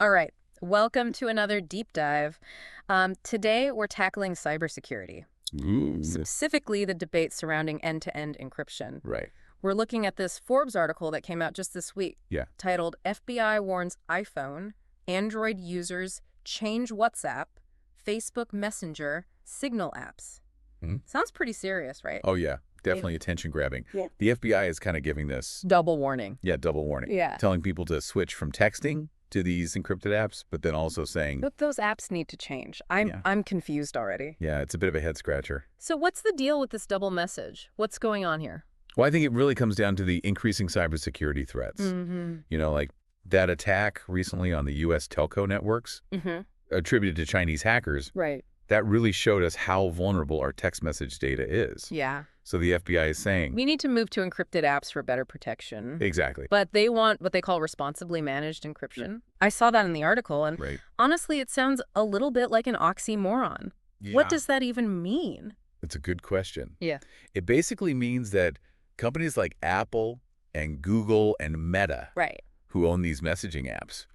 All right. Welcome to another deep dive. Today, we're tackling cybersecurity, Ooh. specifically the debate surrounding end-to-end encryption. Right. We're looking at this Forbes article that came out just this week, Yeah. titled FBI Warns iPhone, Android Users Change WhatsApp, Facebook Messenger, Signal Apps. Hmm? Sounds pretty serious, right? Oh, yeah. Definitely attention grabbing. Yeah. The FBI is kind of giving this, Double warning. double warning. Yeah. Telling people to switch from texting to these encrypted apps, but then also saying, But those apps need to change. Yeah. I'm confused already. yeah, it's a bit of a head scratcher. So what's the deal with this double message? What's going on here? Well, I think it really comes down to the increasing cybersecurity threats. Mm-hmm. You know, like that attack recently on the U.S. telco networks Mm-hmm. attributed to Chinese hackers. Right. That really showed us how vulnerable our text message data is. Yeah. So the FBI is saying, We need to move to encrypted apps for better protection. exactly. But they want what they call responsibly managed encryption. I saw that in the article, and Right. honestly, it sounds a little bit like an oxymoron. What Yeah. does that even mean? It's a good question. Yeah. It basically means that companies like Apple and Google and Meta, Right. who own these messaging apps,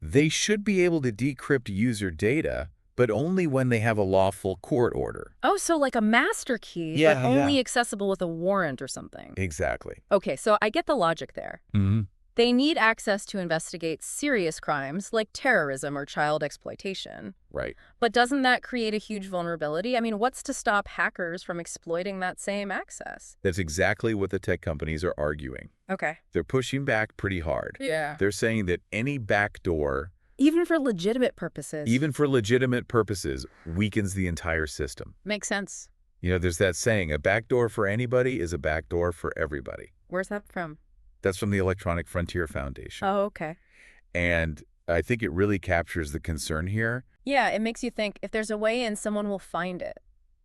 they should be able to decrypt user data, but only when they have a lawful court order. Oh, so like a master key, but Yeah, only accessible with a warrant or something. Exactly. Okay, so I get the logic there. Mm-hmm. They need access to investigate serious crimes like terrorism or child exploitation. Right. But doesn't that create a huge vulnerability? I mean, what's to stop hackers from exploiting that same access? That's exactly what the tech companies are arguing. Okay. They're pushing back pretty hard. Yeah. They're saying that any backdoor, Even for legitimate purposes. even for legitimate purposes, weakens the entire system. Makes sense. You know, there's that saying, a backdoor for anybody is a backdoor for everybody. Where's that from? That's from the Electronic Frontier Foundation. Oh, okay. And I think it really captures the concern here. Yeah, it makes you think if there's a way in, someone will find it.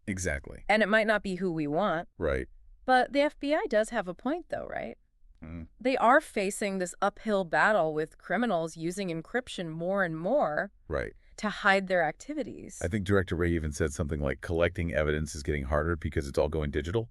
Exactly. And it might not be who we want. Right. But the FBI does have a point, though, right? Mm. They are facing this uphill battle with criminals using encryption more and more Right. to hide their activities. I think Director Ray even said something like collecting evidence is getting harder because it's all going digital.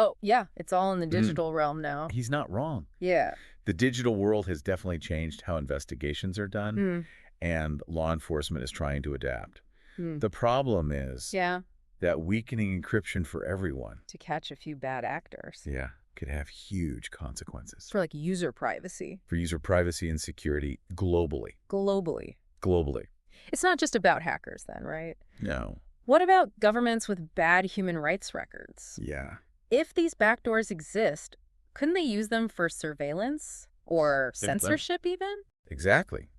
Oh, yeah, it's all in the digital realm now. He's not wrong. Yeah. The digital world has definitely changed how investigations are done, Hmm. and law enforcement is trying to adapt. Hmm. The problem is Yeah, that weakening encryption for everyone, to catch a few bad actors. yeah, could have huge consequences For like user privacy for user privacy and security globally. globally. Globally. It's not just about hackers then, right? No. What about governments with bad human rights records? Yeah. If these backdoors exist, couldn't they use them for surveillance or censorship even? Exactly.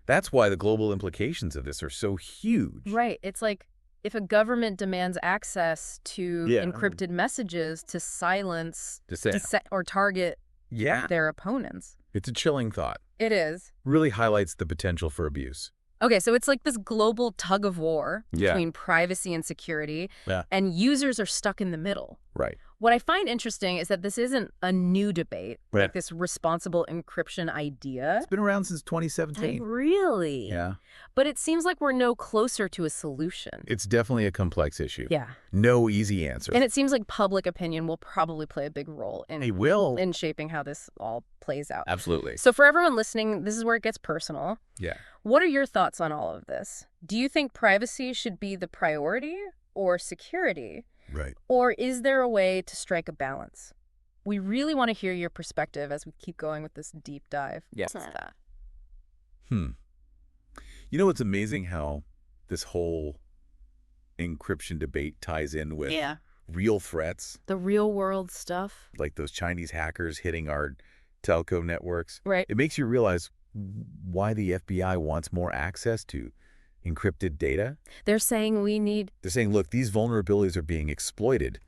That's why the global implications of this are so huge. Right. It's like if a government demands access to Yeah. encrypted messages to silence To say, or target yeah, their opponents. it's a chilling thought. It is. Really highlights the potential for abuse. Okay, so it's like this global tug of war Yeah. between privacy and security, Yeah. and users are stuck in the middle. Right. What I find interesting is that this isn't a new debate, Right. like this responsible encryption idea. It's been around since 2017. Really? Yeah. But it seems like we're no closer to a solution. It's definitely a complex issue. Yeah. No easy answer. And it seems like public opinion will probably play a big role They will. in shaping how this all plays out. Absolutely. So for everyone listening, this is where it gets personal. Yeah. What are your thoughts on all of this? Do you think privacy should be the priority or security? Right. Or is there a way to strike a balance? We really want to hear your perspective as we keep going with this deep dive. Yeah. What's that? You know, it's amazing how this whole encryption debate ties in with real threats, The real world stuff. like those Chinese hackers hitting our telco networks. Right. It makes you realize why the FBI wants more access to encrypted data. They're saying we need... They're saying, look, these vulnerabilities are being exploited.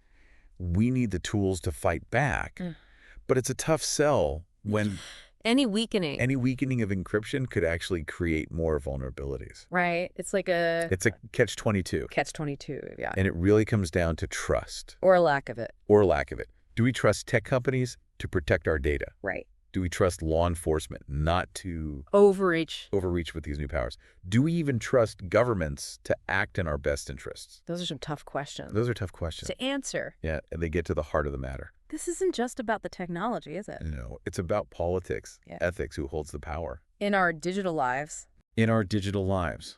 We need the tools to fight back. Mm. But it's a tough sell when Any weakening. any weakening of encryption could actually create more vulnerabilities. Right. It's like a It's a catch-22. catch-22. Yeah. And it really comes down to trust Or a lack of it. or lack of it. Do we trust tech companies to protect our data? Right. Do we trust law enforcement not to Overreach. overreach with these new powers? Do we even trust governments to act in our best interests? Those are some tough questions Those are tough questions. to answer. Yeah, and they get to the heart of the matter. This isn't just about the technology, is it? No, it's about politics, Yeah. ethics, who holds the power. In our digital lives, in our digital lives.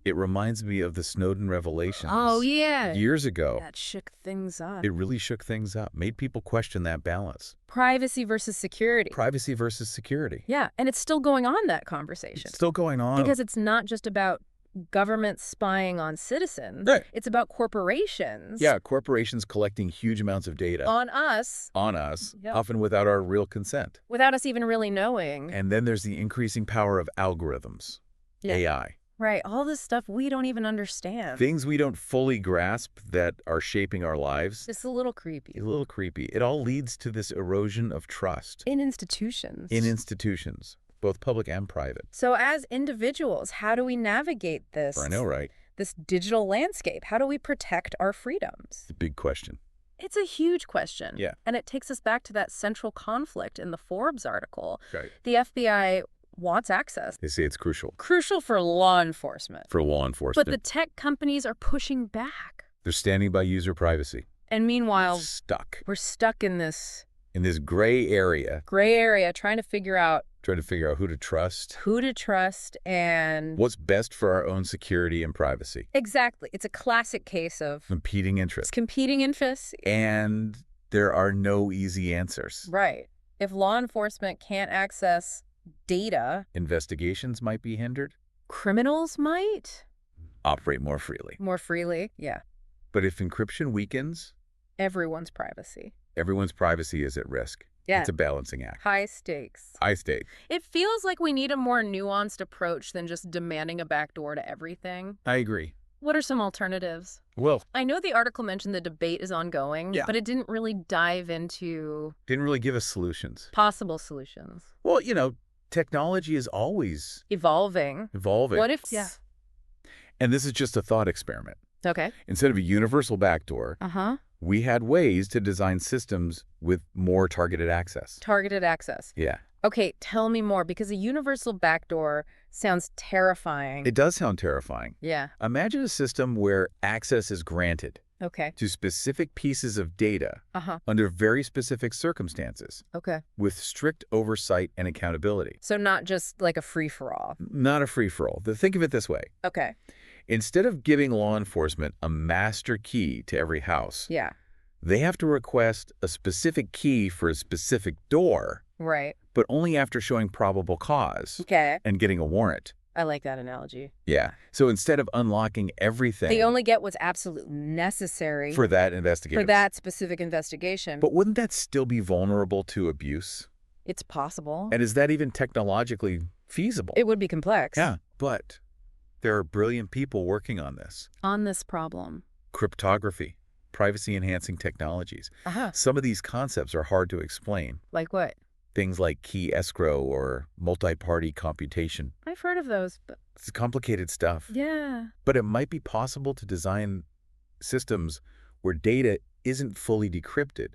It reminds me of the Snowden revelations. Oh, yeah. Years ago. That shook things up. It really shook things up, made people question that balance. Privacy versus security. Privacy versus security. Yeah, and it's still going on, that conversation. It's still going on. Because it's not just about government spying on citizens. Right. It's about corporations. Yeah, corporations collecting huge amounts of data. On us. Yep. Often without our real consent. Without us even really knowing. And then there's the increasing power of algorithms. Yeah. AI. Right, all this stuff we don't even understand. Things we don't fully grasp that are shaping our lives. It's a little creepy. A little creepy. It all leads to this erosion of trust. In institutions. In institutions, both public and private. So as individuals, how do we navigate this? I know, right? This digital landscape. How do we protect our freedoms? It's a big question. It's a huge question. Yeah. And it takes us back to that central conflict in the Forbes article. Right. The FBI wants access. They say it's crucial. Crucial for law enforcement. For law enforcement. But the tech companies are pushing back. They're standing by user privacy. And meanwhile, we're stuck in this gray area. Trying to figure out who to trust. And what's best for our own security and privacy. Exactly. It's a classic case of competing interests. And there are no easy answers. Right. If law enforcement can't access data, investigations might be hindered. Criminals might operate more freely. Yeah. But if encryption weakens, everyone's privacy is at risk. Yeah. It's a balancing act. High stakes. It feels like we need a more nuanced approach than just demanding a backdoor to everything. I agree. What are some alternatives? Well, I know the article mentioned the debate is ongoing, but it didn't really dive into... Didn't really give us solutions. Possible solutions. Well, technology is always... Evolving. What if... Yeah. And this is just a thought experiment. Okay. Instead of a universal backdoor, we had ways to design systems with more targeted access. Yeah. Okay, tell me more, because a universal backdoor sounds terrifying. It does sound terrifying. Yeah. Imagine a system where access is granted to specific pieces of data under very specific circumstances with strict oversight and accountability. So not just like a free-for-all. Not a free-for-all. Think of it this way. Okay. Instead of giving law enforcement a master key to every house, they have to request a specific key for a specific door. Right. But only after showing probable cause and getting a warrant. I like that analogy. Yeah. So instead of unlocking everything... They only get what's absolutely necessary... For that investigation. For that specific investigation. But wouldn't that still be vulnerable to abuse? It's possible. And is that even technologically feasible? It would be complex. Yeah. But there are brilliant people working on this. On this problem. Cryptography. Privacy-enhancing technologies. Some of these concepts are hard to explain. Like what? Things like key escrow or multi-party computation. I've heard of those, but... It's complicated stuff. Yeah. But it might be possible to design systems where data isn't fully decrypted,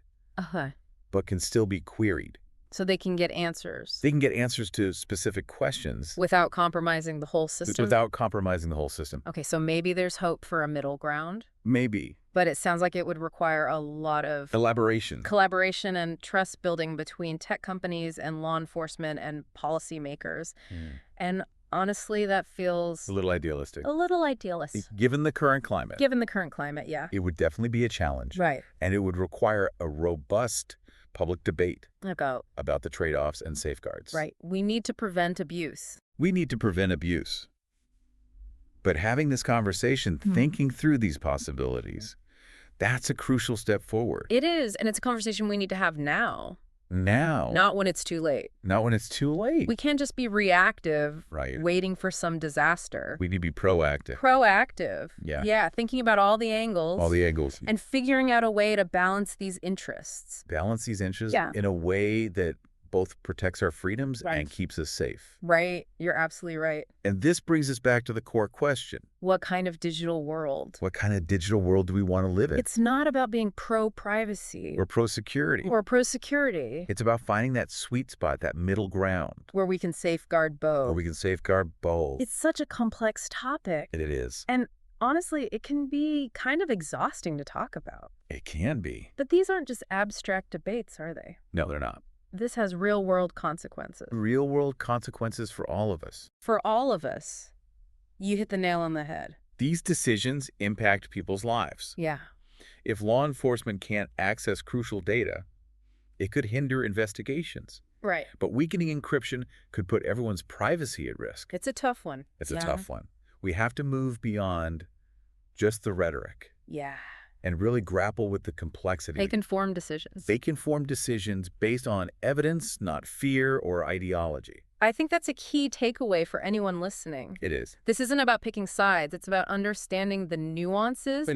but can still be queried. So they can get answers. They can get answers to specific questions. Without compromising the whole system? Okay, so maybe there's hope for a middle ground? Maybe. But it sounds like it would require a lot of... Collaboration and trust building between tech companies and law enforcement and policymakers. And honestly, that feels... A little idealistic. Given the current climate. Yeah. It would definitely be a challenge. Right. And it would require a robust public debate about the trade-offs and safeguards. Right. We need to prevent abuse. But having this conversation, thinking through these possibilities, that's a crucial step forward. It is, and it's a conversation we need to have now. Now. Not when it's too late. We can't just be reactive, waiting for some disaster. We need to be proactive. Yeah, thinking about all the angles. And figuring out a way to balance these interests. In a way that both protects our freedoms and keeps us safe. Right. You're absolutely right. And this brings us back to the core question. What kind of digital world? What kind of digital world do we want to live in? It's not about being pro-privacy. Or pro-security. It's about finding that sweet spot, that middle ground. Where we can safeguard both. It's such a complex topic. It is. And honestly, it can be kind of exhausting to talk about. It can be. But these aren't just abstract debates, are they? No, they're not. This has real-world consequences. Real-world consequences for all of us. For all of us. You hit the nail on the head. These decisions impact people's lives. Yeah. If law enforcement can't access crucial data, it could hinder investigations. Right. But weakening encryption could put everyone's privacy at risk. It's a tough one. It's a tough one. We have to move beyond just the rhetoric. Yeah. And really grapple with the complexity. Make informed decisions. Make informed decisions based on evidence, not fear or ideology. I think that's a key takeaway for anyone listening. It is. This isn't about picking sides. It's about understanding the nuances.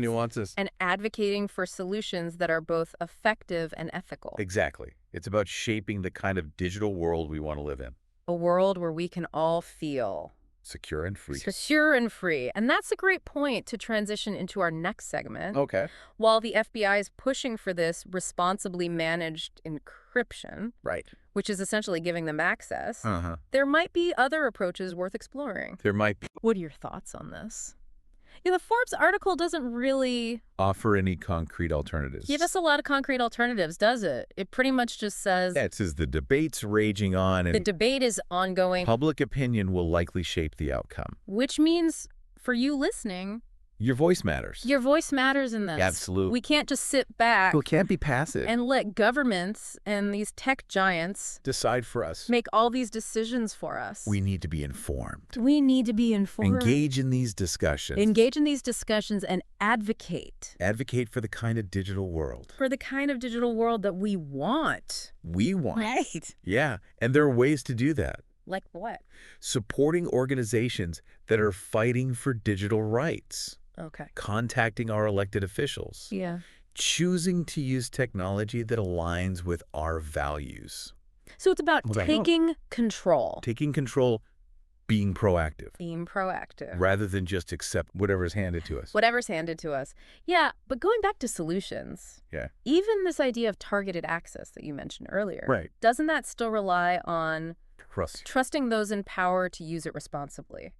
And advocating for solutions that are both effective and ethical. Exactly. It's about shaping the kind of digital world we want to live in. A world where we can all feel secure and free. Secure and free. And that's a great point to transition into our next segment. Okay. While the FBI is pushing for this responsibly managed encryption, right, which is essentially giving them access, there might be other approaches worth exploring. There might be. What are your thoughts on this? Yeah, the Forbes article doesn't really offer any concrete alternatives. Give us a lot of concrete alternatives, does it? It pretty much just says... Yeah, it says the debate's raging on. And the debate is ongoing. Public opinion will likely shape the outcome. Which means, for you listening... Your voice matters. Your voice matters in this. Absolutely. We can't just sit back. We can't be passive. And let governments and these tech giants decide for us. Make all these decisions for us. We need to be informed. We need to be informed. Engage in these discussions. Engage in these discussions and advocate. Advocate for the kind of digital world. For the kind of digital world that we want. We want. Right. Yeah. And there are ways to do that. Like what? Supporting organizations that are fighting for digital rights. Okay. Contacting our elected officials. Yeah. Choosing to use technology that aligns with our values. So it's about taking control. Taking control, being proactive. Being proactive. Rather than just accept whatever's handed to us. Whatever's handed to us. Yeah, but going back to solutions. Yeah. Even this idea of targeted access that you mentioned earlier. Right. Doesn't that still rely on trusting those in power to use it responsibly?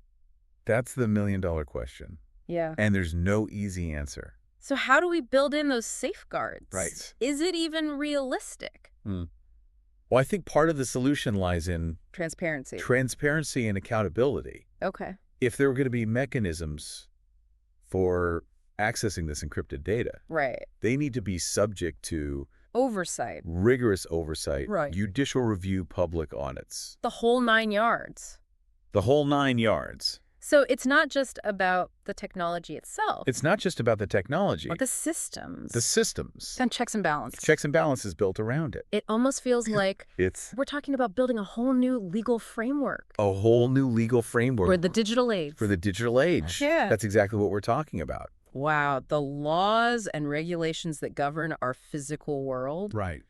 That's the million-dollar question. Yeah. And there's no easy answer. So how do we build in those safeguards? Right. Is it even realistic? Well, I think part of the solution lies in transparency. Transparency and accountability. Okay. If there were going to be mechanisms for accessing this encrypted data, right, they need to be subject to oversight. Rigorous oversight. Right. Judicial review, public audits. The whole 9 yards. The whole 9 yards. So it's not just about the technology itself. It's not just about the technology. But the systems. The systems. And checks and balances. Checks and balances built around it. It almost feels like we're talking about building a whole new legal framework. A whole new legal framework. For the digital age. For the digital age. Yeah. That's exactly what we're talking about. Wow. The laws and regulations that govern our physical world. Right.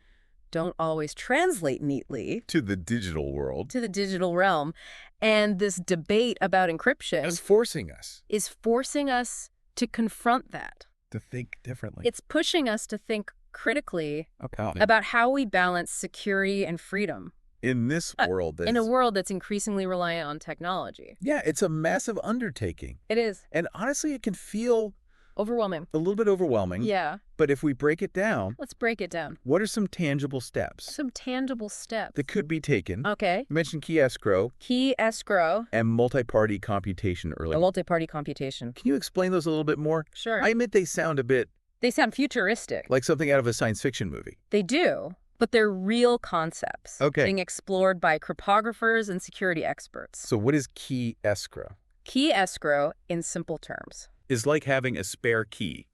Don't always translate neatly to the digital world, to the digital realm. And this debate about encryption is forcing us to confront that, to think differently. It's pushing us to think critically about how we balance security and freedom in this world, in a world that's increasingly reliant on technology. Yeah, it's a massive undertaking. It is. And honestly, it can feel overwhelming. A little bit overwhelming. Yeah. But if we break it down. Let's break it down. What are some tangible steps? Some tangible steps. That could be taken. Okay. You mentioned key escrow. Key escrow. And multi-party computation earlier. Multi-party computation. Can you explain those a little bit more? Sure. I admit they sound futuristic. Like something out of a science fiction movie. They do. But they're real concepts. Okay. Being explored by cryptographers and security experts. So what is key escrow? Key escrow, in simple terms, is like having a spare key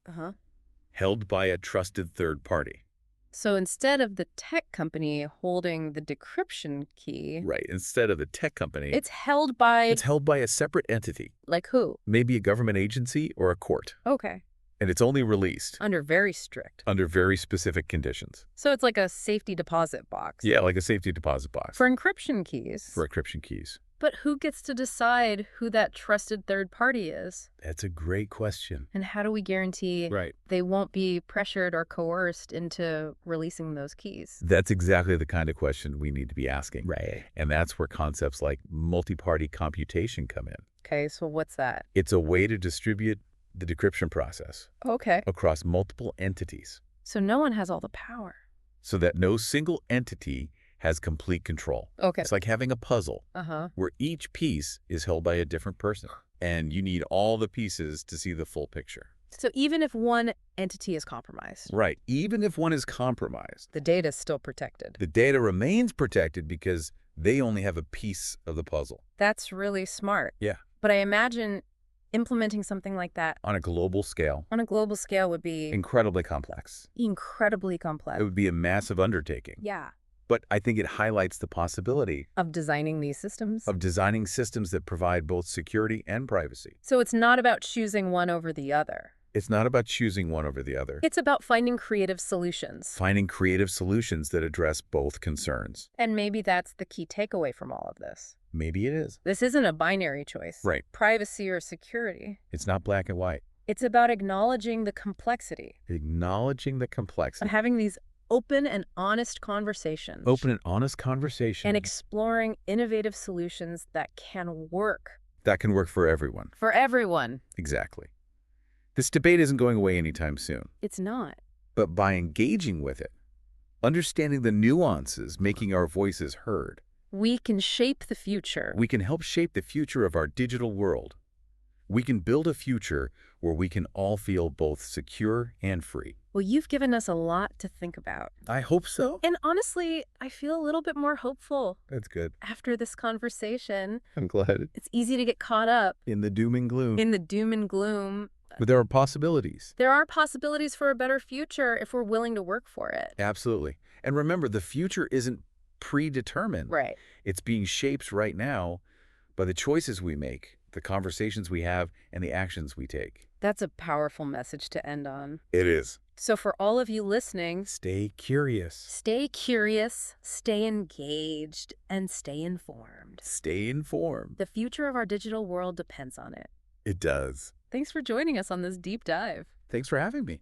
held by a trusted third party. So instead of the tech company holding the decryption key... Right, instead of the tech company... It's held by a separate entity. Like who? Maybe a government agency or a court. Okay. And it's only released... Under very specific conditions. So it's like a safety deposit box. Yeah, like a safety deposit box. For encryption keys. But who gets to decide who that trusted third party is? That's a great question. And how do we guarantee they won't be pressured or coerced into releasing those keys? That's exactly the kind of question we need to be asking. Right. And that's where concepts like multi-party computation come in. Okay, so what's that? It's a way to distribute the decryption process. Okay. Across multiple entities. So no one has all the power. So that no single entity has complete control. Okay. It's like having a puzzle where each piece is held by a different person, and you need all the pieces to see the full picture. So even if one entity is compromised. Right. Even if one is compromised. The data is still protected. The data remains protected because they only have a piece of the puzzle. That's really smart. Yeah. But I imagine implementing something like that on a global scale. On a global scale would be incredibly complex. Incredibly complex. It would be a massive undertaking. Yeah. But I think it highlights the possibility of designing these systems. Of designing systems that provide both security and privacy. So it's not about choosing one over the other. It's not about choosing one over the other. It's about finding creative solutions. Finding creative solutions that address both concerns. And maybe that's the key takeaway from all of this. Maybe it is. This isn't a binary choice. Right. Privacy or security. It's not black and white. It's about acknowledging the complexity. Acknowledging the complexity. And having these open and honest conversations. Open and honest conversations. And exploring innovative solutions that can work. That can work for everyone. For everyone. Exactly. This debate isn't going away anytime soon. It's not. But by engaging with it, understanding the nuances, making our voices heard, we can shape the future. We can help shape the future of our digital world. We can build a future where we can all feel both secure and free. Well, you've given us a lot to think about. I hope so. And honestly, I feel a little bit more hopeful. That's good. After this conversation. I'm glad. It's easy to get caught up. In the doom and gloom. In the doom and gloom. But there are possibilities. There are possibilities for a better future if we're willing to work for it. Absolutely. And remember, the future isn't predetermined. Right. It's being shaped right now by the choices we make, the conversations we have, and the actions we take. That's a powerful message to end on. It is. So for all of you listening, stay curious. Stay curious, stay engaged, and stay informed. Stay informed. The future of our digital world depends on it. It does. Thanks for joining us on this deep dive. Thanks for having me.